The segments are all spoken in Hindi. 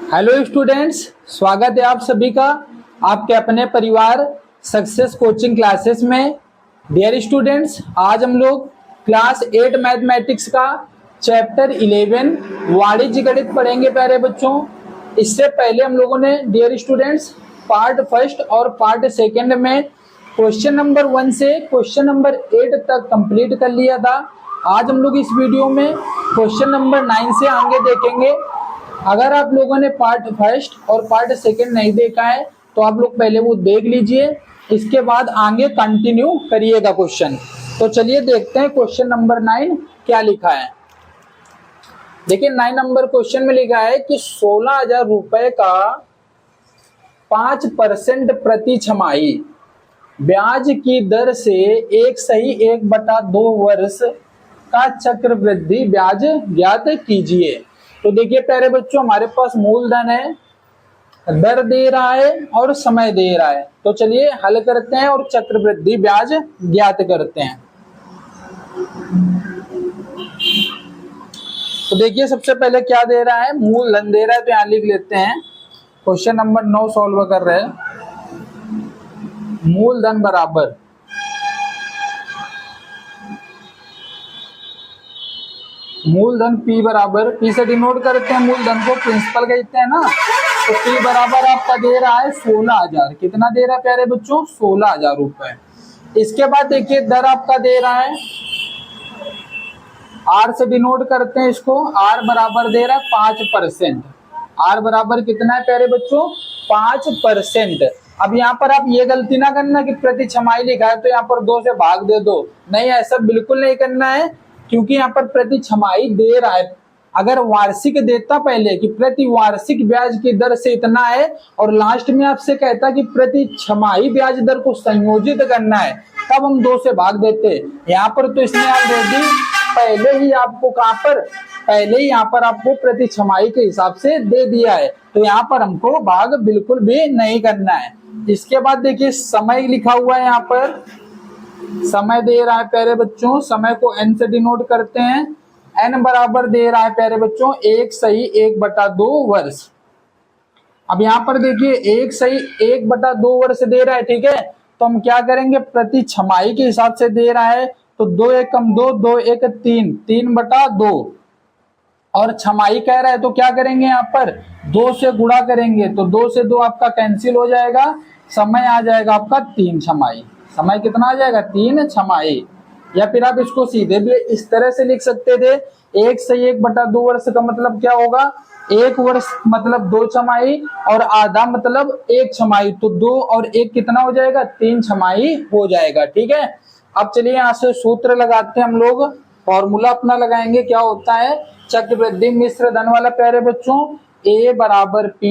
हेलो स्टूडेंट्स, स्वागत है आप सभी का आपके अपने परिवार सक्सेस कोचिंग क्लासेस में। डियर स्टूडेंट्स, आज हम लोग क्लास 8 मैथमेटिक्स का चैप्टर 11 वाणिज्य गणित पढ़ेंगे प्यारे बच्चों। इससे पहले हम लोगों ने डियर स्टूडेंट्स पार्ट फर्स्ट और पार्ट सेकेंड में क्वेश्चन नंबर 1 से क्वेश्चन नंबर 8 तक कंप्लीट कर लिया था। आज हम लोग इस वीडियो में क्वेश्चन नंबर 9 से आगे देखेंगे। अगर आप लोगों ने पार्ट फर्स्ट और पार्ट सेकंड नहीं देखा है तो आप लोग पहले वो देख लीजिए, इसके बाद आगे कंटिन्यू करिएगा क्वेश्चन। तो चलिए देखते हैं क्वेश्चन नंबर 9 क्या लिखा है। देखिए 9 नंबर क्वेश्चन में लिखा है कि 16,000 रुपए का 5% प्रति छमाही ब्याज की दर से 1/1/2 वर्ष का चक्रवृद्धि ब्याज ज्ञात कीजिए। तो देखिए प्यारे बच्चों, हमारे पास मूलधन है, दर दे रहा है और समय दे रहा है। तो चलिए हल करते हैं और चक्रवृद्धि ब्याज ज्ञात करते हैं। तो देखिए सबसे पहले क्या दे रहा है, मूलधन दे रहा है, तो यहां लिख लेते हैं। क्वेश्चन नंबर 9 सॉल्व कर रहे हैं। मूलधन बराबर मूलधन P बराबर, P से डिनोट करते हैं मूलधन को, प्रिंसिपल कहते हैं ना। तो P बराबर आपका दे रहा है 16,000। कितना दे रहा है प्यारे बच्चों? 16,000 रुपए। इसके बाद देखिए दर आपका दे रहा है, R से डिनोट करते हैं इसको। R बराबर दे रहा है 5%। R बराबर कितना है प्यारे बच्चों? 5%। अब यहाँ पर आप ये गलती ना करना कि प्रति छमाही लिखा है तो यहाँ पर 2 से भाग दे दो, नहीं, ऐसा बिल्कुल नहीं करना है, क्योंकि यहाँ पर प्रति छमाही दे रहा है। अगर वार्षिक देता पहले कि प्रति वार्षिक ब्याज की दर से इतना है और लास्ट में आपसे कहता कि प्रति छमाही ब्याज दर को संयोजित करना है, तब हम 2 से भाग देते। यहाँ पर तो इसने ऑलरेडी पहले ही आपको यहाँ पर आपको प्रति छमाही के हिसाब से दे दिया है, तो यहाँ पर हमको भाग बिल्कुल भी नहीं करना है। इसके बाद देखिए समय लिखा हुआ है, यहाँ पर समय दे रहा है प्यारे बच्चों। समय को n से डिनोट करते हैं। n बराबर दे रहा है प्यारे बच्चों 1/1/2 वर्ष। अब यहाँ पर देखिए 1/1/2 वर्ष दे रहा है, ठीक है। तो हम क्या करेंगे, प्रति छमाही के हिसाब से दे रहा है, तो 2 1 2, 2 1 3, 3/2 और छमाही कह रहा है, तो क्या करेंगे, यहाँ पर 2 से गुणा करेंगे, तो 2 से 2 आपका कैंसिल हो जाएगा। समय आ जाएगा आपका 3 छमाही। समय कितना आ जाएगा? 3 छमाही। या फिर आप इसको सीधे भी इस तरह से लिख सकते थे, 1/1/2 वर्ष का मतलब क्या होगा, 1 वर्ष मतलब 2 छमाही और आधा मतलब 1 छमाही, तो 2 और 1 कितना हो जाएगा? 3 छमाही हो जाएगा, ठीक है। अब चलिए यहाँ से सूत्र लगाते हैं हम लोग, फॉर्मूला अपना लगाएंगे। क्या होता है, चक्रवृद्धि मिश्र धन वाला प्यारे बच्चों, A बराबर P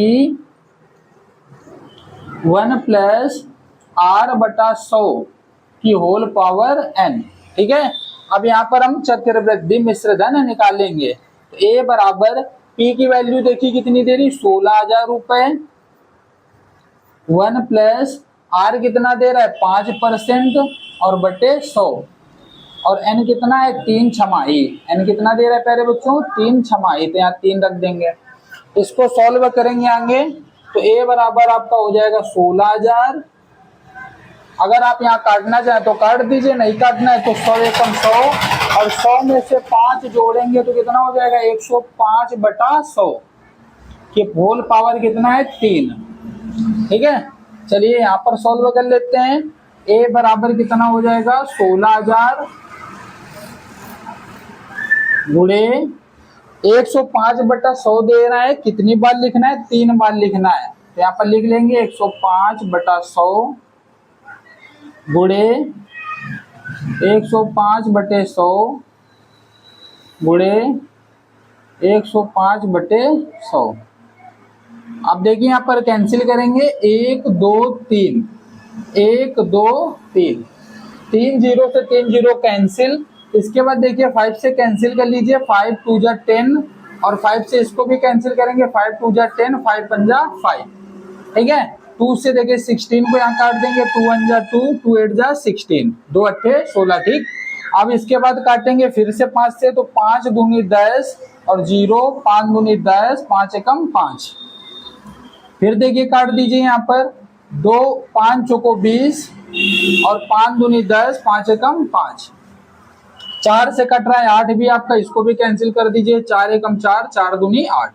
1 + R/100 की होल पावर n, ठीक है। अब यहाँ पर हम चक्रवृद्धि मिश्र धन निकालेंगे। तो A बराबर P की वैल्यू देखिए कितनी दे रही, 16,000 रुपए। 1 + R कितना दे रहा है? 5% और बटे 100 और n कितना है? 3 छमाही। n कितना दे रहा है प्यारे बच्चों? 3 छमाही। तो यहाँ 3 रख देंगे। इसको सॉल्व करेंगे आगे, तो A बराबर आपका हो जाएगा 16,000। अगर आप यहाँ काटना चाहें तो काट दीजिए, नहीं काटना है तो 100 एकम 100 और 100 में से 5 जोड़ेंगे तो कितना हो जाएगा? 105/100 की होल पावर कितना है? 3, ठीक है। चलिए यहाँ पर सॉल्व कर लेते हैं। A बराबर कितना हो जाएगा? 16,000 गुणे 105/100 दे रहा है। कितनी बार लिखना है? 3 बार लिखना है। तो यहाँ पर लिख लेंगे 105/100 गुणे 105/100 गुणे 105/100। अब देखिए यहाँ पर कैंसिल करेंगे, 1 2 3, 1 2 3, 3 0 से 3 0 कैंसिल। इसके बाद देखिए 5 से कैंसिल कर लीजिए, 5 2 जा 10 और 5 से इसको भी कैंसिल करेंगे, 5 2 जा 10, 5 5 जा 5, ठीक है। 2 से देखिए 16 को यहाँ काट देंगे, 2 1 जा 2, 2 8 जा 16, 2 8 16, ठीक। अब इसके बाद काटेंगे फिर से 5 से, तो 5 दूनी 10 और 0, 5 दूनी 10, 5 एकम 5, फिर देखिए काट दीजिए यहाँ पर, 2 5 चौको 20 और 5 दूनी 10, 5 एकम 5, 4 से कट रहा है 8 भी आपका, इसको भी कैंसिल कर दीजिए, 4 एकम 4, 4 दूनी 8।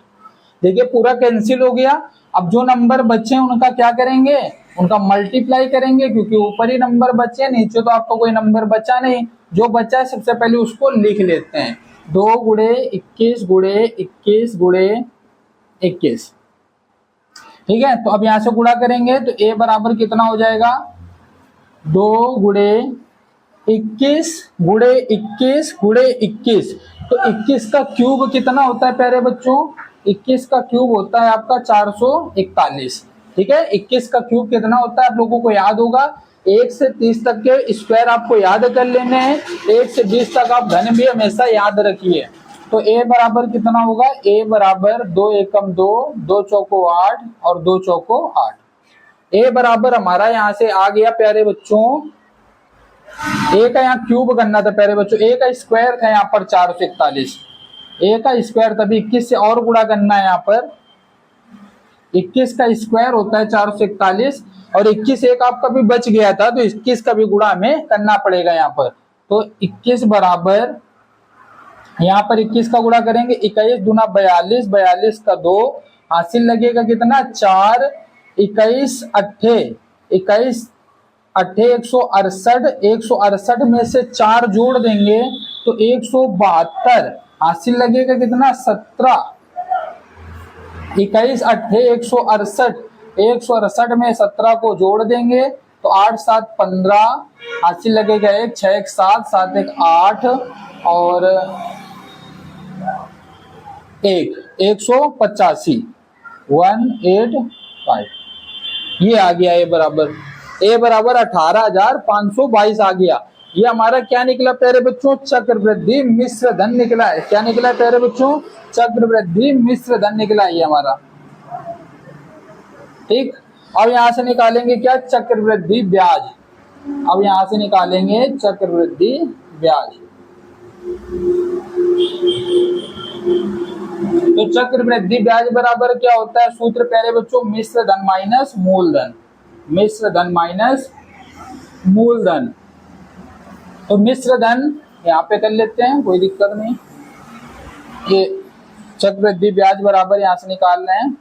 देखिए पूरा कैंसिल हो गया। अब जो नंबर बचे हैं उनका क्या करेंगे, उनका मल्टीप्लाई करेंगे, क्योंकि ऊपर ही नंबर बचे, नीचे तो आपका कोई नंबर बचा नहीं। जो बचा है सबसे पहले उसको लिख लेते हैं, 2 गुणे 21 गुणे 21 गुणे 21। ठीक है, तो अब यहां से गुणा करेंगे तो a बराबर कितना हो जाएगा, 2 गुणे 21 गुणे 21 गुणे 21। तो 21 का क्यूब कितना होता है प्यारे बच्चों, 21 का क्यूब होता है आपका 441। ठीक है, 21 का क्यूब कितना होता है आप लोगों को याद होगा, 1 से 30 तक के स्क्वायर आपको याद कर लेने हैं, 1 से 20 तक आप घन भी हमेशा याद रखिए। तो a बराबर कितना होगा, a बराबर 2 एकम 2, 2 चौको 8 और 2 चौको 8। a बराबर हमारा यहाँ से आ गया प्यारे बच्चों, a का यहाँ क्यूब करना था प्यारे बच्चों, a का स्क्वायर था यहाँ पर 441, a का स्क्वायर तभी 21 से और गुणा करना है, यहाँ पर 21 का स्क्वायर होता है 441 और 21 एक आपका भी बच गया था, तो 21 का भी गुणा हमें करना पड़ेगा यहाँ पर। तो 21 बराबर, यहाँ पर 21 का गुणा करेंगे, 21 दूना 42, 42 का 2, हासिल लगेगा कितना 4, 21 अट्ठे 21 अट्ठे 168, 168 में से 4 जोड़ देंगे तो 172, हासिल लगेगा कितना 17, 21 अट्ठे 168, 168 में 17 को जोड़ देंगे तो 8 7 15, हासिल लगेगा 1, 6 1 7, 7 1 8 और 185, 185। ये आ गया a बराबर, a बराबर 18,522 आ गया। ये हमारा क्या निकला प्यारे बच्चों, चक्रवृद्धि मिश्र धन निकला है। क्या निकला है प्यारे बच्चों, चक्रवृद्धि मिश्र धन निकला है ये हमारा। ठीक, अब यहां से निकालेंगे क्या, चक्रवृद्धि ब्याज। अब यहां से निकालेंगे चक्रवृद्धि ब्याज। तो चक्रवृद्धि ब्याज बराबर क्या होता है, सूत्र प्यारे बच्चों, मिश्र धन माइनस मूलधन, मिश्र धन माइनस मूलधन। तो मिश्र धन यहाँ पे कर लेते हैं, कोई दिक्कत नहीं। ये चक्रवृद्धि ब्याज बराबर यहां से निकाल रहे हैं,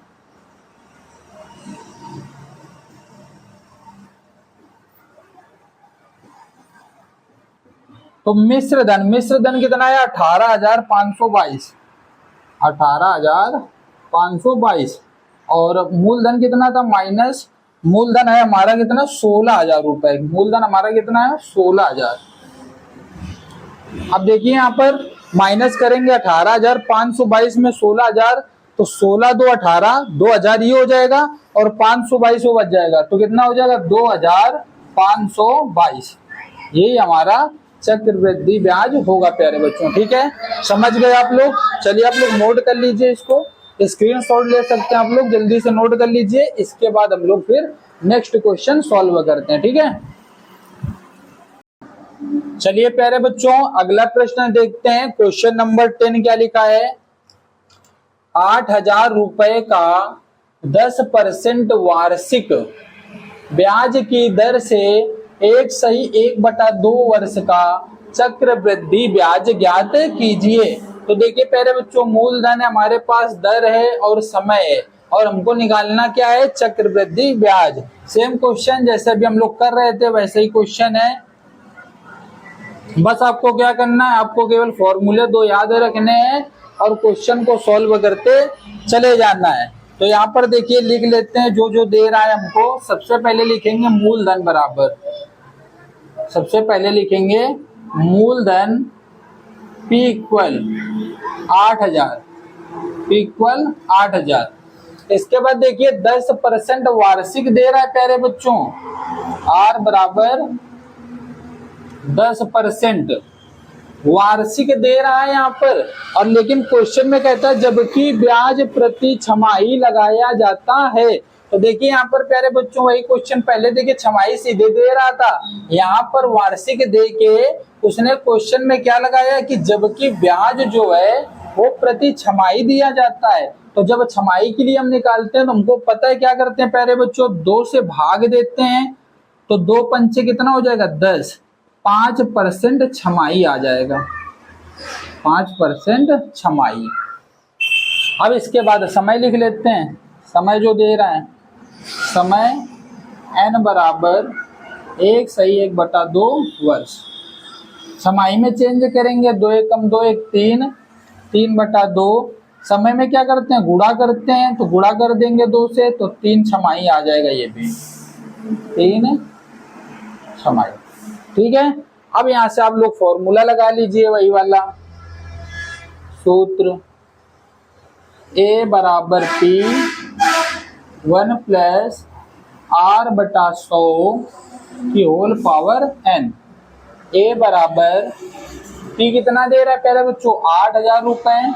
तो मिश्र धन कितना है 18,522, 18,522 और मूलधन कितना था माइनस, मूलधन है हमारा कितना 16,000 रुपए, मूलधन हमारा कितना है 16,000। अब देखिए यहाँ पर माइनस करेंगे 18,522 में 16,000, तो 16 2 18, 2,000 ये हो जाएगा और 522 वो बच जाएगा, तो कितना हो जाएगा 2,522। यही हमारा चक्रवृद्धि ब्याज होगा प्यारे बच्चों। ठीक है, समझ गए आप लोग। चलिए आप लोग नोट कर लीजिए, इसको स्क्रीनशॉट ले सकते हैं आप लोग, जल्दी से नोट कर लीजिए। इसके बाद हम लोग फिर नेक्स्ट क्वेश्चन सॉल्व करते हैं। ठीक है, चलिए प्यारे बच्चों अगला प्रश्न देखते हैं। क्वेश्चन नंबर 10 क्या लिखा है, 8,000 रुपए का 10% वार्षिक ब्याज की दर से 1/2 वर्ष का चक्रवृद्धि ब्याज ज्ञात कीजिए। तो देखिए प्यारे बच्चों, मूलधन है हमारे पास, दर है और समय है, और हमको निकालना क्या है, चक्रवृद्धि ब्याज। सेम क्वेश्चन जैसे भी हम लोग कर रहे थे वैसे ही क्वेश्चन है, बस आपको क्या करना है, आपको केवल फॉर्मूले 2 याद रखने हैं और क्वेश्चन को सॉल्व करते चले जाना है। तो यहाँ पर देखिए लिख लेते हैं जो जो दे रहा है हमको। सबसे पहले लिखेंगे मूलधन बराबर, सबसे पहले लिखेंगे मूलधन P इक्वल 8,000, P इक्वल 8,000। इसके बाद देखिए 10% वार्षिक दे रहा है प्यारे बच्चों, R बराबर 10% वार्षिक दे रहा है यहाँ पर, और लेकिन क्वेश्चन में कहता है जबकि ब्याज प्रति छमाही लगाया जाता है। तो देखिए यहाँ पर प्यारे बच्चों वही क्वेश्चन, पहले देखिए छमाही सीधे दे रहा था, यहाँ पर वार्षिक दे के उसने क्वेश्चन में क्या लगाया कि जबकि ब्याज जो है वो प्रति छमाही दिया जाता है। तो जब छमाही के लिए हम निकालते हैं तो हमको पता है क्या करते हैं प्यारे बच्चों, 2 से भाग देते हैं तो 2 पंचे कितना हो जाएगा 10, 5% छमाही आ जाएगा, 5% छमाही। अब इसके बाद समय लिख लेते हैं, समय जो दे रहा है, समय n बराबर 1 सही 1/2 वर्ष। छमाही में चेंज करेंगे, 2 एकम 2 1 3, 3/2। समय में क्या करते हैं, गुणा करते हैं, तो गुणा कर देंगे 2 से तो 3 छमाही आ जाएगा, ये भी 3 छमाही। ठीक है, अब यहां से आप लोग फॉर्मूला लगा लीजिए, वही वाला सूत्र, A बराबर P 1 + R/100 की होल पावर n। A बराबर P कितना दे रहा है पहले बच्चों, 8,000 रुपए,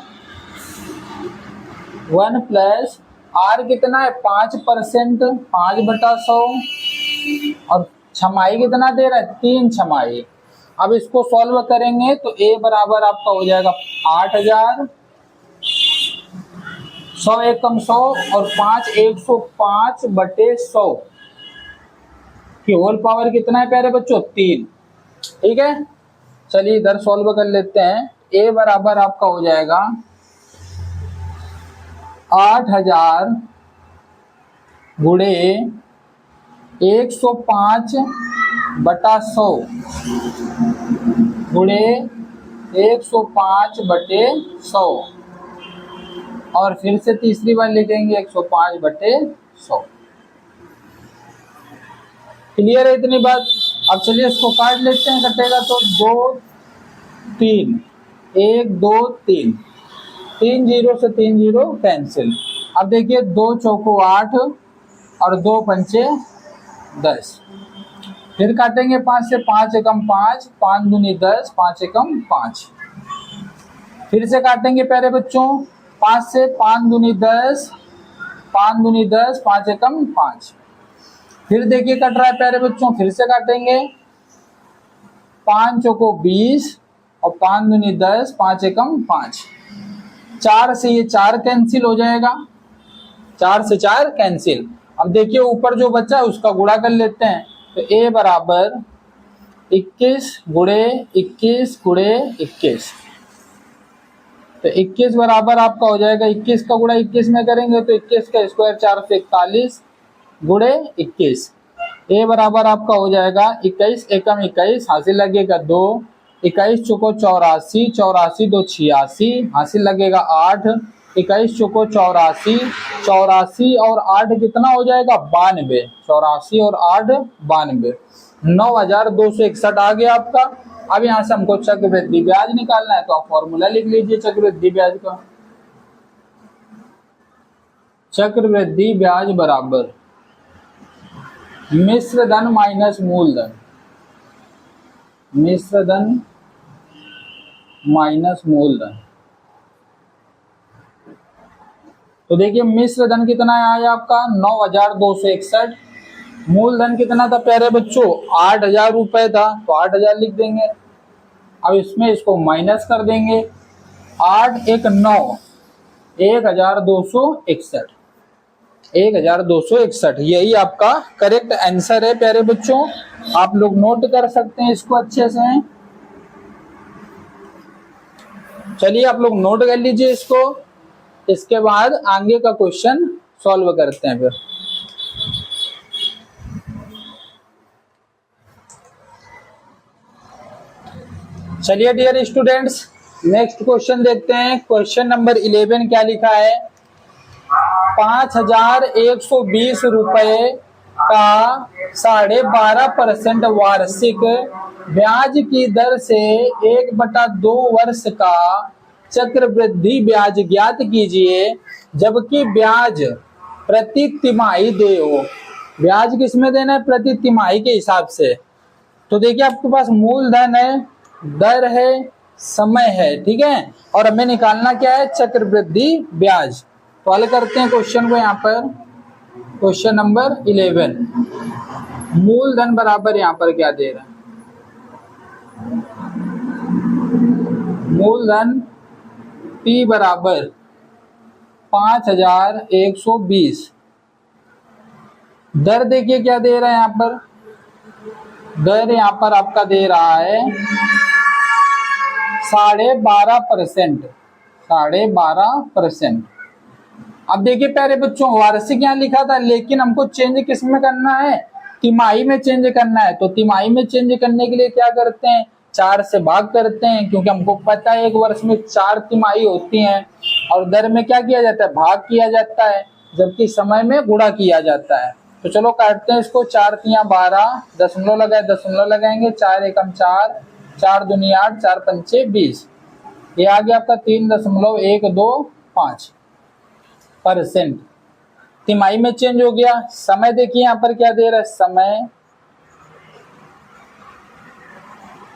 1 + R कितना है 5%, 5/100, और छमाही कितना दे रहा है 3 छमाही। अब इसको सॉल्व करेंगे तो A बराबर आपका हो जाएगा 8,000, 100 एकम 100 और 5 105/100 की होल पावर कितना है प्यारे बच्चों 3। ठीक है, चलिए इधर सॉल्व कर लेते हैं। A बराबर आपका हो जाएगा 8,000 गुणे 105/100 गुणे 105/100, और फिर से तीसरी बार लिखेंगे 105/100। क्लियर है इतनी बात। अब चलिए इसको काट लेते हैं, कटेगा तो 2 3 1 2 3, 3 0 से 3 0 कैंसिल। अब देखिए 2 चौको 8 और 2 पंचे 10, फिर काटेंगे 5 से, 5 एकम 5, 5 दूनी 10, 5 एकम 5, फिर से काटेंगे प्यारे बच्चों 5 से, 5 दूनी 10, 5 दूनी 10, 5 एकम 5, फिर देखिए कट रहा है प्यारे बच्चों, फिर से काटेंगे 5 चौको 20 और 5 दूनी 10, 5 एकम 5, 4 से ये 4 कैंसिल हो जाएगा, 4 से 4 कैंसिल। अब देखिए ऊपर जो बचा है उसका गुणा कर लेते हैं, तो A बराबर 21 गुणे 21 गुणे 21, तो 21 बराबर आपका हो जाएगा, 21 का गुणा 21 में करेंगे तो 21 का स्क्वायर 441 गुणे 21। A बराबर आपका हो जाएगा 21 एकम 21, हासिल लगेगा 2, 21 चौको 84, 84 2 86, हासिल लगेगा 8, 21 चौको 84, 84 और 8 कितना हो जाएगा 92, 84 और 8 92, 9,261 आ गया आपका। अब यहाँ से हमको चक्रवृद्धि ब्याज निकालना है, तो आप फॉर्मूला लिख लीजिए चक्रवृद्धि ब्याज का। चक्रवृद्धि ब्याज बराबर मिश्र धन माइनस मूलधन, मिश्र धन माइनस मूलधन। तो देखिए मिश्र धन कितना आया आपका 9,261, मूलधन कितना था प्यारे बच्चों 8,000 रुपए था, तो 8,000 लिख देंगे। अब इसमें इसको माइनस कर देंगे, 8 1 9, 1,261, 1,261, यही आपका करेक्ट आंसर है प्यारे बच्चों। आप लोग नोट कर सकते हैं इसको अच्छे से। चलिए आप लोग नोट कर लीजिए इसको, इसके बाद आगे का क्वेश्चन सॉल्व करते हैं। फिर चलिए डियर स्टूडेंट्स, नेक्स्ट क्वेश्चन देखते हैं। क्वेश्चन नंबर 11 क्या लिखा है, 5,120 रुपए का 12.5% वार्षिक ब्याज की दर से 1/2 वर्ष का चक्रवृद्धि ब्याज ज्ञात कीजिए, जबकि ब्याज प्रति तिमाही दे हो। ब्याज किसमें देना है, प्रति तिमाही के हिसाब से। तो देखिए आपके पास मूलधन है, दर है, समय है, ठीक है, और हमें निकालना क्या है, चक्रवृद्धि ब्याज। तो हल करते हैं क्वेश्चन को। यहाँ पर क्वेश्चन नंबर 11, मूलधन बराबर यहाँ पर क्या दे रहा है, मूलधन P बराबर 5120। दर देखिए क्या दे रहा है यहाँ पर, दर यहाँ पर आपका दे रहा है 12.5%, 12.5%। अब देखिए प्यारे बच्चों, वार्षिक यहाँ लिखा था, लेकिन हमको चेंज किस में करना है, तिमाही में चेंज करना है। तो तिमाही में चेंज करने के लिए क्या करते हैं, 4 से भाग करते हैं, क्योंकि हमको पता है एक वर्ष में 4 तिमाही होती हैं। और दर में क्या किया जाता है, भाग किया जाता है, जबकि समय में गुणा किया जाता है। तो चलो काटते हैं इसको, 4 तिया 12, दशमलव लगाए, दशमलव लगाएंगे, 4 एकम 4, 4 दूनी 8, 4 पंचे 20। ये आ गया आपका 3.125%। तिमाही में चेंज हो गया। समय देखिए यहाँ पर क्या दे रहा है, समय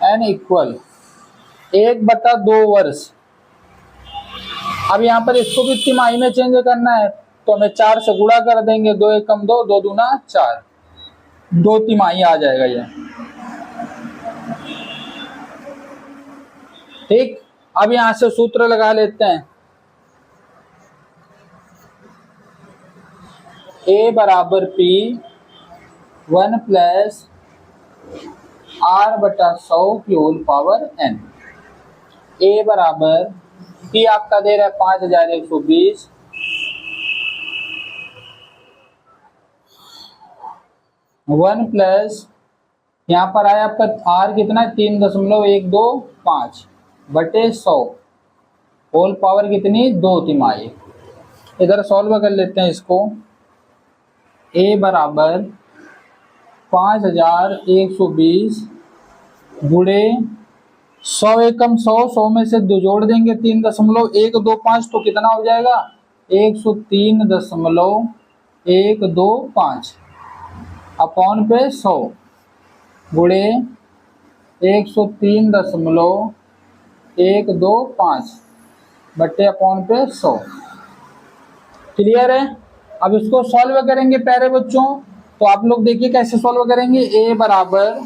n इक्वल 1/2 वर्ष। अब यहाँ पर इसको भी तिमाही में चेंज करना है, तो हमें 4 से गुणा कर देंगे, 2 एकम 2, 2 दूना 4, 2 तिमाही आ जाएगा ये। ठीक, अब यहां से सूत्र लगा लेते हैं, A बराबर P 1 प्लस R/100 की होल पावर n। A बराबर P आपका दे रहा है 5120, 1 प्लस यहाँ पर आया आपका R कितना है, 3.125 बटे 100, होल पावर कितनी, 2 तिमाही। इधर सॉल्व कर लेते हैं इसको। A बराबर 5120 गुणे 100 एकम 100, 100 में से 2 जोड़ देंगे, 3.125, तो कितना हो जाएगा, 103.125 अपॉन पे 100 गुणे 103.125 बट्टे अपॉन पे 100। क्लियर है। अब इसको सॉल्व करेंगे प्यारे बच्चों, तो आप लोग देखिए कैसे सॉल्व करेंगे। A बराबर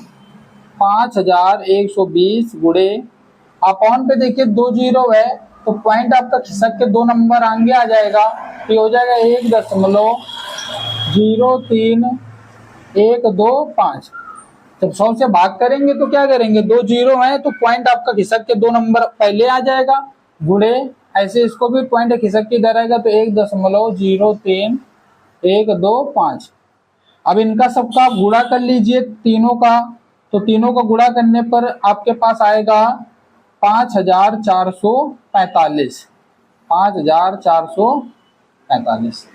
5120 गुणे, अपॉन पे देखिए 2 जीरो है, तो पॉइंट आपका खिसक के 2 नंबर आगे आ जाएगा, तो हो जाएगा 1.03125। जब 100 से भाग करेंगे तो क्या करेंगे, 2 जीरो है, तो पॉइंट आपका खिसक के 2 नंबर पहले आ जाएगा, गुणे ऐसे इसको भी पॉइंट खिसक के इधर आएगा, तो 1.03125। अब इनका सबका गुणा कर लीजिए तीनों का, तो तीनों का गुणा करने पर आपके पास आएगा 5445, 5445।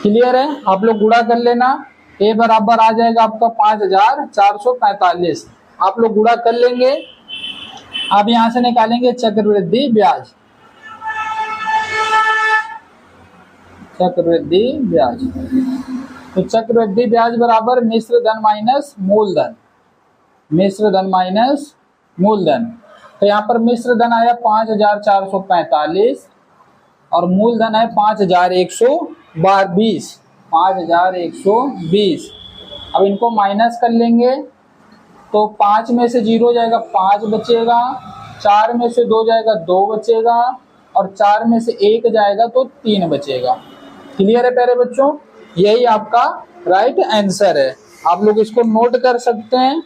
क्लियर है। आप लोग गुणा कर लेना। A बराबर आ जाएगा आपका 5445। आप लोग गुणा कर लेंगे। अब यहां से निकालेंगे चक्रवृद्धि ब्याज, चक्रवृद्धि ब्याज। तो चक्रवृद्धि ब्याज बराबर मिश्र धन माइनस मूलधन, मिश्र धन माइनस मूलधन। तो यहाँ पर मिश्र धन आया 5445 और मूलधन है 5120, 5120। अब इनको माइनस कर लेंगे, तो 5 में से 0 जाएगा, 5 बचेगा, 4 में से 2 जाएगा, 2 बचेगा, और 4 में से 1 जाएगा तो 3 बचेगा। क्लियर है प्यारे बच्चों, यही आपका राइट आंसर है। आप लोग इसको नोट कर सकते हैं।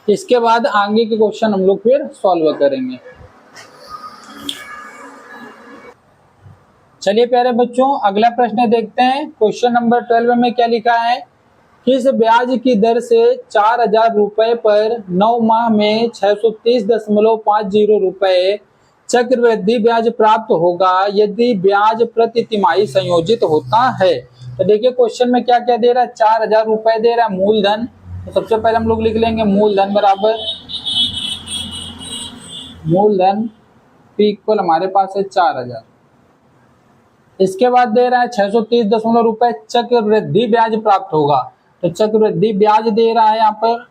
इसके बाद आगे के क्वेश्चन हम लोग फिर सॉल्व करेंगे। चलिए प्यारे बच्चों, अगला प्रश्न देखते हैं। क्वेश्चन नंबर 12 में क्या लिखा है, किस ब्याज की दर से 4000 रुपए पर 9 माह में 630.50 रुपए चक्रवृद्धि ब्याज प्राप्त होगा यदि ब्याज प्रति तिमाही संयोजित होता है। तो देखिए क्वेश्चन में क्या क्या दे रहा है, 4000 रुपए दे रहा है मूलधन। तो सबसे पहले हम लोग लिख लेंगे मूलधन बराबर, मूलधन P इक्वल हमारे पास है 4000। इसके बाद दे रहा है 630 रुपए चक्रवृद्धि ब्याज प्राप्त होगा। तो चक्रवृद्धि ब्याज दे रहा है यहाँ पर,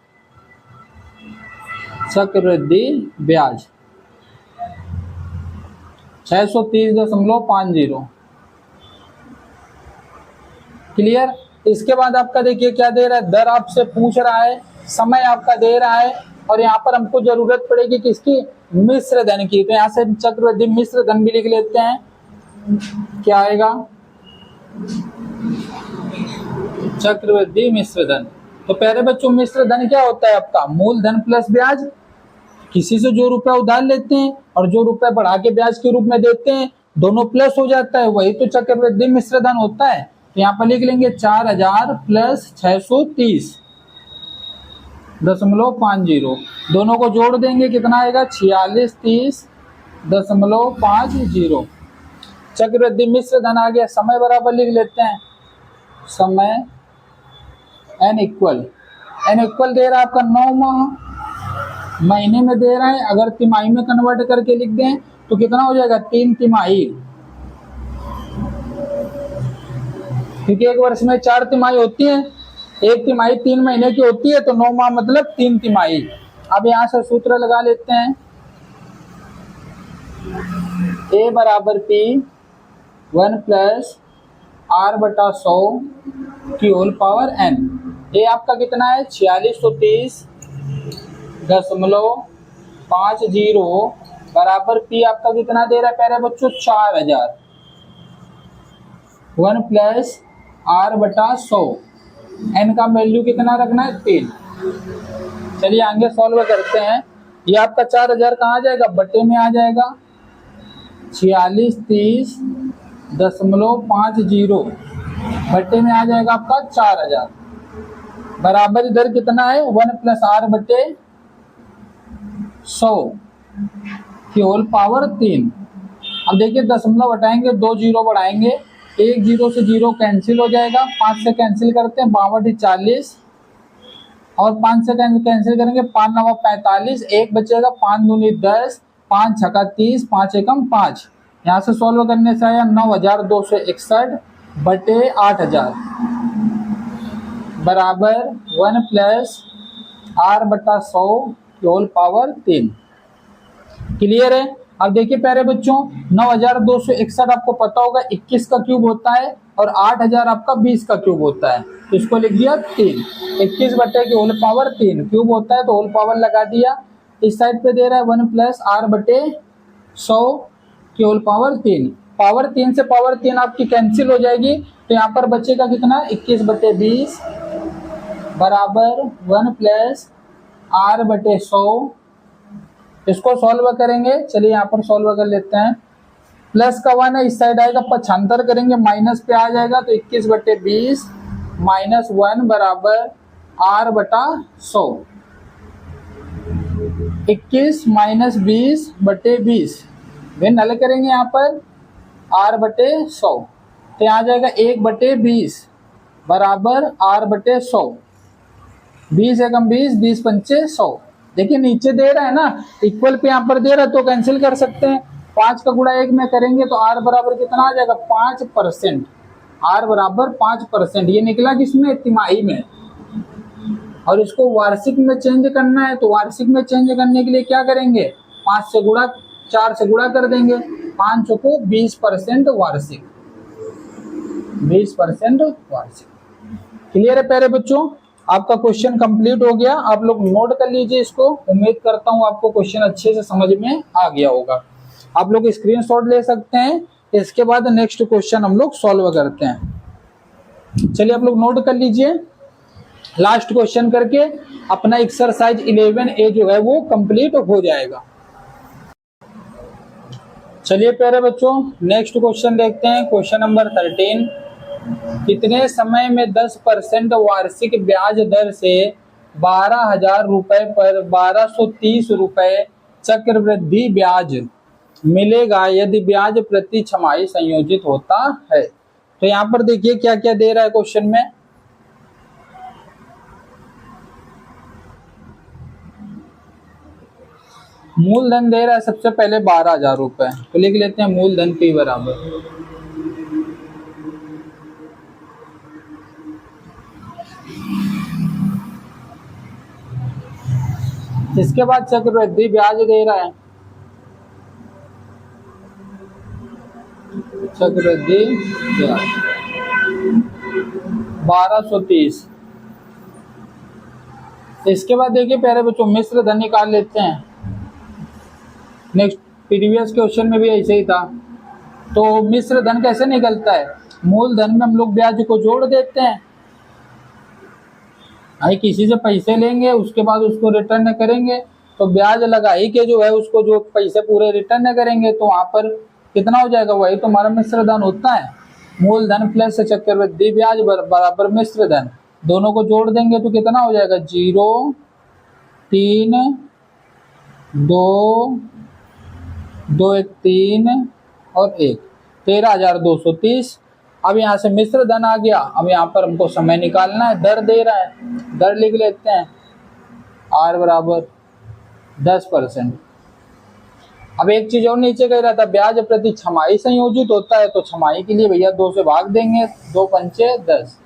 चक्रवृद्धि ब्याज 630.50। क्लियर। इसके बाद आपका देखिए क्या दे रहा है, दर आपसे पूछ रहा है, समय आपका दे रहा है, और यहाँ पर हमको जरूरत पड़ेगी किसकी, मिश्र धन की, तो यहाँ से चक्रवृद्धि मिश्र धन भी लिख लेते हैं। क्या आएगा? चक्रवृद्धि मिश्र धन। तो प्यारे बच्चों मिश्र धन क्या होता है? आपका मूलधन प्लस ब्याज। किसी से जो रुपया उधार लेते हैं और जो रुपया बढ़ा के ब्याज के रूप में देते हैं, दोनों प्लस हो जाता है, वही तो चक्रवृद्धि मिश्र धन होता है। तो यहाँ पर लिख लेंगे 4000 प्लस 630.50, दोनों को जोड़ देंगे, कितना आएगा? 4630.50। चक्रवृद्धि मिश्र धन आ गया। समय बराबर लिख लेते हैं, समय n इक्वल दे रहा है आपका 9 माह, महीने में दे रहा है। अगर तिमाही में कन्वर्ट करके लिख दें तो कितना हो जाएगा? 3 तिमाही, क्योंकि एक वर्ष में 4 तिमाही होती है, एक तिमाही 3 महीने की होती है, तो 9 माह मतलब 3 तिमाही। अब यहाँ से सूत्र लगा लेते हैं, A बराबर P 1 प्लस R/100 की होल पावर n। ये आपका कितना है? 4630.50 बराबर P आपका कितना दे रहा है प्यारे बच्चों? 4000। 1 प्लस R/100, n का वैल्यू कितना रखना है? 3। चलिए आगे सॉल्व करते हैं। ये आपका 4000 कहाँ जाएगा? बटे में आ जाएगा। 4630.50 बटे में आ जाएगा आपका 4000, बराबर इधर कितना है? 1 प्लस R/100 की होल पावर 3। अब देखिए दशमलव हटाएंगे, 2 जीरो बढ़ाएंगे, 1 जीरो से 0 कैंसिल हो जाएगा, 5 से कैंसिल करते हैं, 62 40, और 5 से कैंसिल करेंगे, 5 9 45, 1 बचेगा, 5 दूनी 10, 5 छक्का 30, 5 एकम 5। यहाँ से सॉल्व करने से आया 9261 बटे 8000 बराबर 1 प्लस R/100 की होल पावर 3। क्लियर है? अब देखिए प्यारे बच्चों 9261 आपको पता होगा 21 का क्यूब होता है, और 8000 आपका 20 का क्यूब होता है, तो इसको लिख दिया 3। 21 बटे की होल पावर 3, क्यूब होता है तो होल पावर लगा दिया। इस साइड पे दे रहा है 1 प्लस R/100 की होल पावर 3। पावर 3 से पावर 3 आपकी कैंसिल हो जाएगी, तो यहाँ पर बचेगा कितना? 21/20 बराबर 1 प्लस R/100। इसको सॉल्व करेंगे, चलिए यहाँ पर सॉल्व कर लेते हैं। प्लस का 1 है, इस साइड आएगा, 75 करेंगे, माइनस पे आ जाएगा, तो 21/20 माइनस 1 बराबर R/100। 21 माइनस 20/20 वे नल करेंगे यहाँ पर R/100, तो यहाँ आ जाएगा 1/20 बराबर R/100। 20 एकम 20, 20 पंचे 100। देखिए नीचे दे रहा है ना, इक्वल पे यहाँ पर दे रहा है तो कैंसिल कर सकते हैं। 5 का गुणा 1 में करेंगे तो R बराबर कितना आ जाएगा? 5%। R बराबर 5%। ये निकला किसमें? तिमाही में। और इसको वार्षिक में चेंज करना है, तो वार्षिक में चेंज करने के लिए क्या करेंगे? 5 से गुणा, 4 से गुणा कर देंगे, 5 को 20% वार्षिक, 20% वार्षिक। क्लियर है प्यारे बच्चों? आपका क्वेश्चन कंप्लीट हो गया। आप लोग नोट कर लीजिए इसको। उम्मीद करता हूँ आपको क्वेश्चन अच्छे से समझ में आ गया होगा। आप लोग स्क्रीनशॉट ले सकते हैं। इसके बाद नेक्स्ट क्वेश्चन हम लोग सॉल्व करते हैं। चलिए आप लोग नोट कर लीजिए। लास्ट क्वेश्चन करके अपना एक्सरसाइज 11A जो है वो कंप्लीट हो जाएगा। चलिए प्यारे बच्चों नेक्स्ट क्वेश्चन देखते हैं। क्वेश्चन नंबर 13, कितने समय में 10% वार्षिक ब्याज दर से 12,000 रुपए पर 1230 रुपए चक्रवृद्धि ब्याज मिलेगा यदि ब्याज प्रति छमाही संयोजित होता है? तो यहाँ पर देखिए क्या क्या दे रहा है क्वेश्चन में। मूलधन दे रहा है सबसे पहले 12,000 रुपए, तो लिख लेते हैं मूलधन P बराबर इसके बाद चक्रवृद्धि ब्याज दे रहा है, चक्रवृद्धि ब्याज 1230। इसके बाद देखिए प्यारे बच्चों मिश्र धन निकाल लेते हैं। नेक्स्ट प्रीवियस क्वेश्चन में भी ऐसे ही था। तो मिश्र धन कैसे निकलता है? मूलधन में हम लोग ब्याज को जोड़ देते हैं। भाई किसी से पैसे लेंगे, उसके बाद उसको रिटर्न करेंगे, तो ब्याज लगाई के जो है उसको जो पैसे पूरे रिटर्न करेंगे, तो वहां पर कितना हो जाएगा? वही तो हमारा मिश्र धन होता है। मूलधन प्लस चक्रवृद्धि ब्याज बराबर मिश्र धन, दोनों को जोड़ देंगे तो कितना हो जाएगा? 0, 3, 2, 2, 1, 3 और 1, 13,230। अब यहाँ से मिश्र धन आ गया। अब यहाँ पर हमको समय निकालना है, दर दे रहा है, दर लिख लेते हैं, R बराबर 10%। अब एक चीज और नीचे कह रहा था, ब्याज प्रति छमाही संयोजित होता है, तो छमाही के लिए भैया 2 से भाग देंगे, 2 पंचे 10,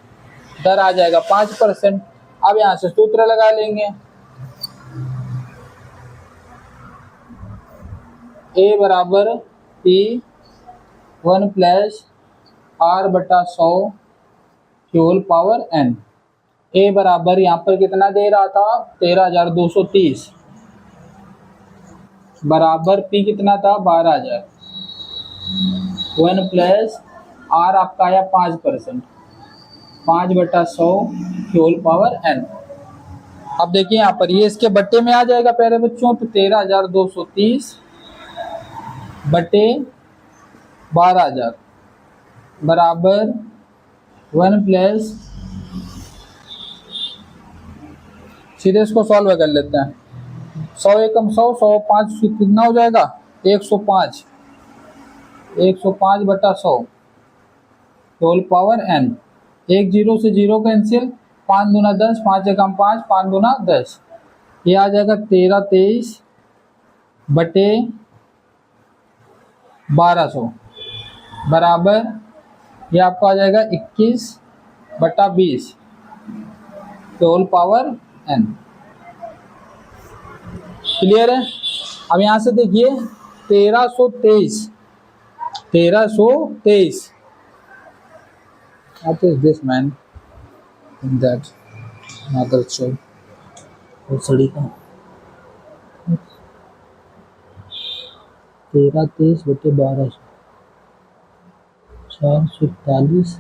दर आ जाएगा 5%। अब यहाँ से सूत्र लगा लेंगे, A बराबर P1 plus R/100 whole power n। A बराबर यहाँ पर कितना दे रहा था? 13,230 बराबर P कितना था? 12,000। 1 प्लस R आपका आया 5%, 5/100 होल पावर n। अब देखिए यहाँ पर ये इसके बट्टे में आ जाएगा प्यारे बच्चों, तो 13,230 बटे 12,000 बराबर 1 प्लस, सीधे इसको सॉल्व कर लेते हैं। 100 एकम 100, 105 कितना हो जाएगा? 105, 105/100 होल पावर n। 1 0 से 0 कैंसिल, 5 दूना 10, 5 एकम 5, 5 दूना 10, ये आ जाएगा 1323 बटे 1200 बराबर, ये आपका आ जाएगा 21/20 होल पावर n। क्लियर है? अब यहाँ से देखिए 1323, 1323, what is this man in that another show और सड़ी का 1323 बटे 1200, 441,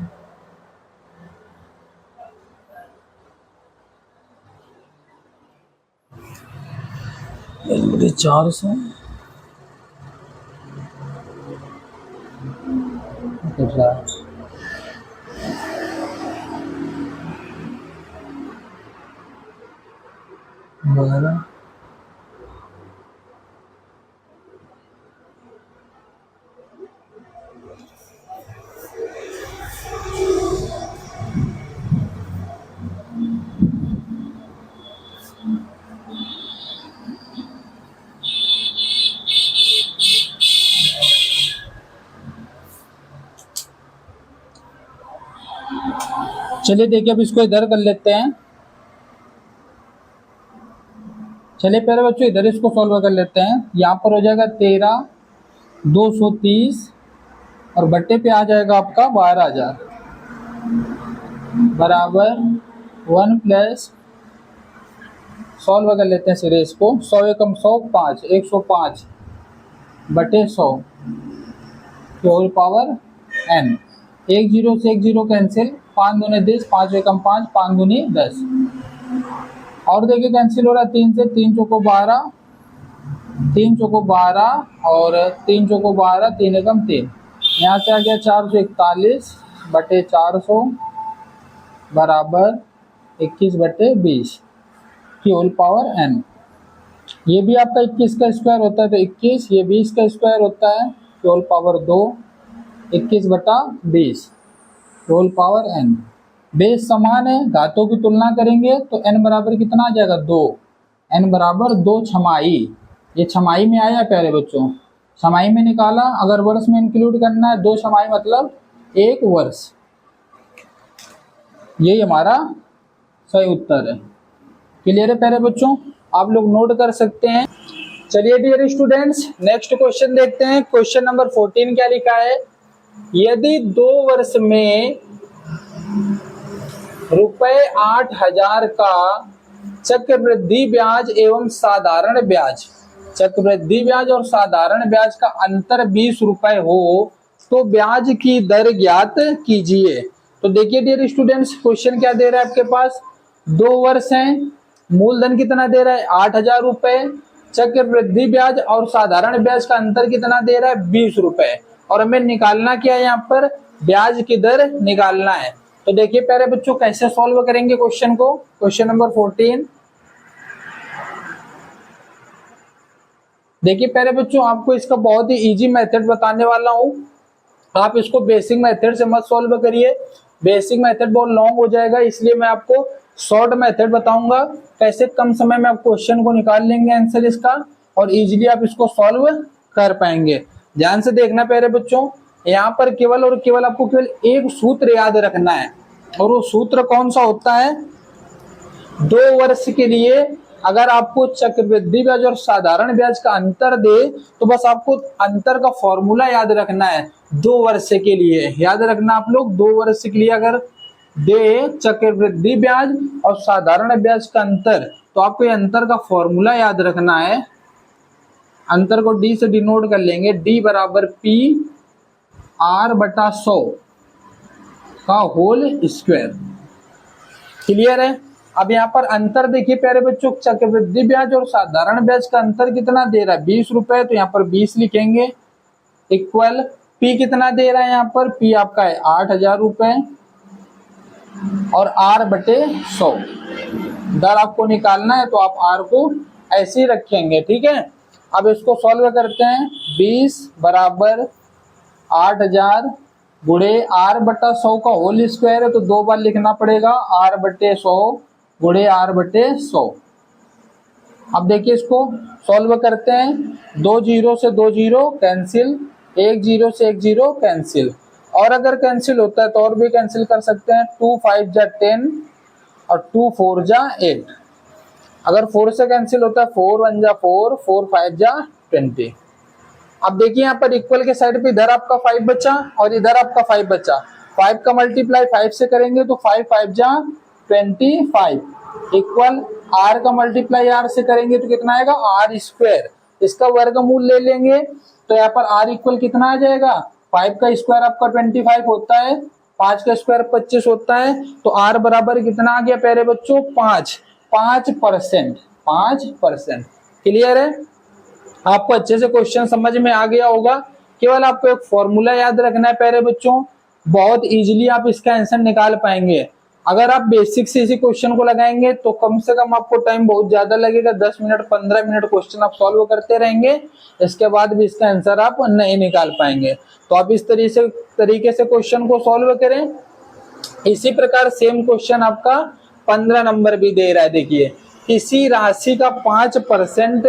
बटे 400 कर रहा है। चलिए देखिए अब इसको इधर कर लेते हैं। चलिए पहले बच्चों इधर इसको सॉल्व कर लेते हैं। यहाँ पर हो जाएगा 13,230 और बट्टे पे आ जाएगा आपका 12,000 बराबर 1 प्लस, सॉल्व कर लेते हैं सिरे इसको, 100 एकम 100, 5, 105 बटे 100 होल पावर n। 1 0 से 1 0 कैंसिल, 5 दूने 10, 5 एकम 5, 5 दूनी 10, और देखिए कैंसिल हो रहा है 3 से, 3 चौको 12, 3 चौको 12 और 3 चौको 12, 3 एकम 3, यहाँ से आ गया 441 बटे 400 बराबर 21/20 की होल पावर n। ये भी आपका 21 का स्क्वायर होता है तो 21, ये 20 का स्क्वायर होता है की whole power 2, 21/20 whole power n। Base समान है, घातों की तुलना करेंगे तो n बराबर कितना आ जाएगा? 2, n बराबर 2 छमाही। ये छमाही में आया प्यारे बच्चों, छमाही में निकाला, अगर वर्ष में इंक्लूड करना है 2 छमाही मतलब 1 वर्ष। यही हमारा सही उत्तर है। क्लियर है प्यारे बच्चों? आप लोग नोट कर सकते हैं। चलिए डियर स्टूडेंट्स नेक्स्ट क्वेश्चन देखते हैं। क्वेश्चन नंबर 14 क्या लिखा है? यदि 2 वर्ष में ₹8,000 का चक्रवृद्धि ब्याज एवं साधारण ब्याज चक्रवृद्धि ब्याज और साधारण ब्याज का अंतर 20 रुपए हो तो ब्याज की दर ज्ञात कीजिए। तो देखिए डियर स्टूडेंट्स, क्वेश्चन क्या दे रहा है आपके पास, 2 वर्ष हैं, मूलधन कितना दे रहा है 8,000 रुपए, चक्रवृद्धि ब्याज और साधारण ब्याज का अंतर कितना दे रहा है 20 रुपए, और हमें निकालना क्या है, यहाँ पर ब्याज की दर निकालना है। तो देखिए प्यारे बच्चों कैसे सॉल्व करेंगे क्वेश्चन को। क्वेश्चन नंबर 14, देखिए प्यारे बच्चों आपको इसका बहुत ही इजी मेथड बताने वाला हूं, आप इसको बेसिक मेथड से मत सॉल्व करिए, बेसिक मेथड बहुत लॉन्ग हो जाएगा, इसलिए मैं आपको शॉर्ट मेथड बताऊंगा कैसे कम समय में आप क्वेश्चन को निकाल लेंगे आंसर इसका, और इजीली आप इसको सॉल्व कर पाएंगे। ध्यान से देखना प्यारे बच्चों, यहाँ पर केवल और केवल आपको केवल एक सूत्र याद रखना है, और वो सूत्र कौन सा होता है, 2 वर्ष के लिए अगर आपको चक्रवृद्धि ब्याज और साधारण ब्याज का अंतर दे तो बस आपको अंतर का फॉर्मूला याद रखना है। 2 वर्ष के लिए याद रखना आप लोग, 2 वर्ष के लिए अगर दे चक्रवृद्धि ब्याज और साधारण ब्याज का अंतर, तो आपको ये अंतर का फॉर्मूला याद रखना है। अंतर को डी से डिनोट कर लेंगे, डी बराबर पी आर बटा 100 का होल स्क्वायर। क्लियर है। अब यहाँ पर अंतर देखिए प्यारे बच्चों, चक्रवृद्धि ब्याज और साधारण ब्याज का अंतर कितना दे रहा है 20 रुपए, तो यहाँ पर 20 लिखेंगे, इक्वल पी कितना दे रहा है, यहाँ पर पी आपका है 8,000 रुपए और आर बटे 100 दर आपको निकालना है, तो आप आर को ऐसे ही रखेंगे। ठीक है, अब इसको सॉल्व करते हैं, 20 बराबर 8,000 गुणे आर बटा 100 का होल स्क्वायर है, तो 2 बार लिखना पड़ेगा, आर बटे 100 गुणे आर बटे 100। अब देखिए इसको सॉल्व करते हैं, 2 जीरो से 2 जीरो कैंसिल, 1 जीरो से 1 जीरो कैंसिल, और अगर कैंसिल होता है तो और भी कैंसिल कर सकते हैं, 2 5 जा 10 और 2 4 जा 8, अगर 4 से कैंसिल होता है 4 1 जा 4, 4 5 जा 20। अब देखिए यहाँ पर इक्वल के साइड पे इधर आपका 5 बचा और इधर आपका 5 बचा, 5 का मल्टीप्लाई 5 से करेंगे तो 5 5 जा 25, इक्वल आर का मल्टीप्लाई आर से करेंगे तो कितना आएगा आर स्क्वायर, इसका वर्गमूल ले लेंगे तो यहाँ पर आर इक्वल कितना आ जाएगा, 5 का स्क्वायर आपका 25 होता है, 5 का स्क्वायर 25 होता है, तो आर बराबर कितना आ गया प्यारे बच्चों 5%। क्लियर है, आपको अच्छे से क्वेश्चन समझ में आ गया होगा। केवल आपको एक फॉर्मूला याद रखना है प्यारे बच्चों, बहुत इजीली आप इसका आंसर निकाल पाएंगे। अगर आप बेसिक से इसी क्वेश्चन को लगाएंगे तो कम से कम आपको टाइम बहुत ज्यादा लगेगा, 10 मिनट 15 मिनट क्वेश्चन आप सॉल्व करते रहेंगे, इसके बाद भी इसका आंसर आप नहीं निकाल पाएंगे। तो आप इस तरीके से क्वेश्चन को सॉल्व करें। इसी प्रकार सेम क्वेश्चन आपका 15 नंबर भी दे रहा है, देखिए किसी राशि का 5%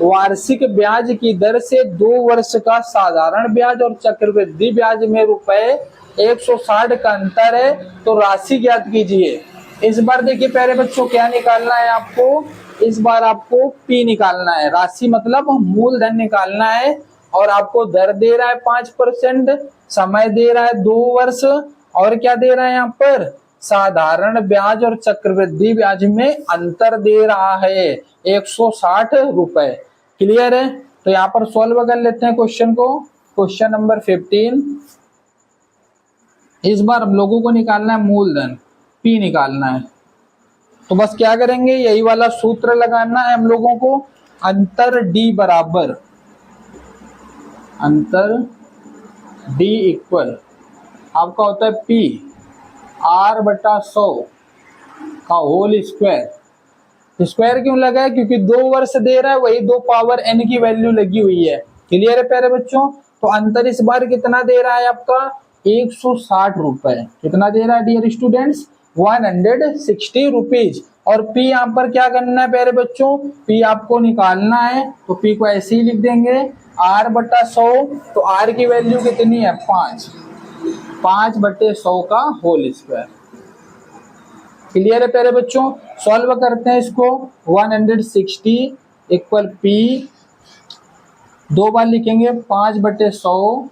वार्षिक ब्याज की दर से 2 वर्ष का साधारण ब्याज और चक्रवृद्धि ब्याज में रुपए 160 का अंतर है, तो राशि ज्ञात कीजिए। इस बार देखिए प्यारे बच्चों क्या निकालना है आपको, इस बार आपको पी निकालना है, राशि मतलब मूलधन निकालना है, और आपको दर दे रहा है 5%, समय दे रहा है 2 वर्ष, और क्या दे रहा है यहाँ पर साधारण ब्याज और चक्रवृद्धि ब्याज में अंतर दे रहा है 160 रुपए। क्लियर है, तो यहाँ पर सॉल्व कर लेते हैं क्वेश्चन को। क्वेश्चन नंबर 15, इस बार हम लोगों को निकालना है मूलधन, पी निकालना है, तो बस क्या करेंगे यही वाला सूत्र लगाना है हम लोगों को, अंतर डी बराबर अंतर डी इक्वल आपका होता है पी आर बटा 100 का होल स्क्वायर। स्क्वायर क्यों लगा है, क्योंकि 2 वर्ष दे रहा है, वही 2 पावर एन की वैल्यू लगी हुई है। क्लियर है प्यारे बच्चों, तो अंतर इस बार कितना दे रहा है आपका 160 रुपए। कितना दे रहा है डियर स्टूडेंट्स 160 रुपीज। और पी यहाँ पर क्या करना है प्यारे बच्चों, पी आपको निकालना है, तो पी को ऐसे ही लिख देंगे आर बटा 100, तो आर की वैल्यू कितनी है 5 बटे 100 का होल स्क्वायर। क्लियर है प्यारे बच्चों, सॉल्व करते हैं इसको, 160 इक्वल पी 2 बार लिखेंगे 5 बटे 100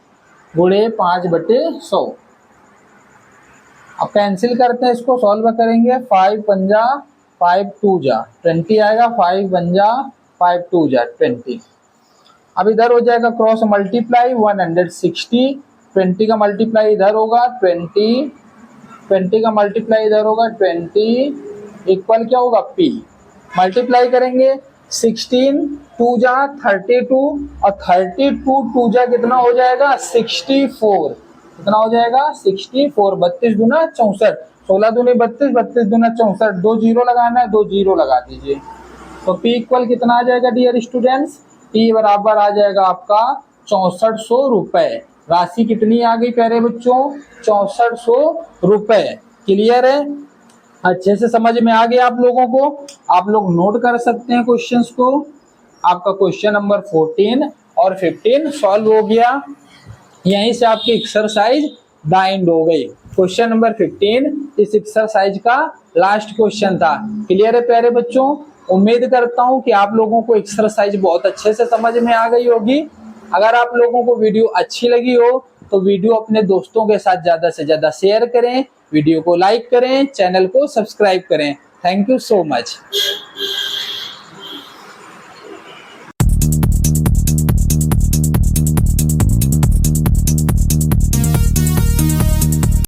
गुणे 5 बटे 100। अब कैंसिल करते हैं, इसको सॉल्व करेंगे, 5 पंजा 5 2 जा 20 आएगा, 5 पंजा 5 2 जा 20। अब इधर हो जाएगा क्रॉस मल्टीप्लाई 160, 20 का मल्टीप्लाई इधर होगा 20, 20 का मल्टीप्लाई इधर होगा 20, इक्वल क्या होगा p। मल्टीप्लाई करेंगे 16 2 जा 32 और 32 2 जा कितना हो जाएगा 64, कितना हो जाएगा 64, 32 दूना 64, 16 दूनी 32, 32 दूना 64, 2 जीरो लगाना है, 2 जीरो लगा दीजिए। तो p इक्वल कितना आ जाएगा डियर स्टूडेंट्स, p बराबर आ जाएगा आपका 6400 रुपए। राशि कितनी आ गई प्यारे बच्चों, 6400 रुपए। क्लियर है, अच्छे से समझ में आ गया आप लोगों को। आप लोग नोट कर सकते हैं क्वेश्चंस को। आपका क्वेश्चन नंबर 14 और 15 सॉल्व हो गया। यहीं से आपकी एक्सरसाइज बाइंड हो गई। क्वेश्चन नंबर 15 इस एक्सरसाइज का लास्ट क्वेश्चन था। क्लियर है प्यारे बच्चों, उम्मीद करता हूं कि आप लोगों को एक्सरसाइज बहुत अच्छे से समझ में आ गई होगी। अगर आप लोगों को वीडियो अच्छी लगी हो तो वीडियो अपने दोस्तों के साथ ज़्यादा से ज़्यादा शेयर करें, वीडियो को लाइक करें, चैनल को सब्सक्राइब करें। Thank you so much.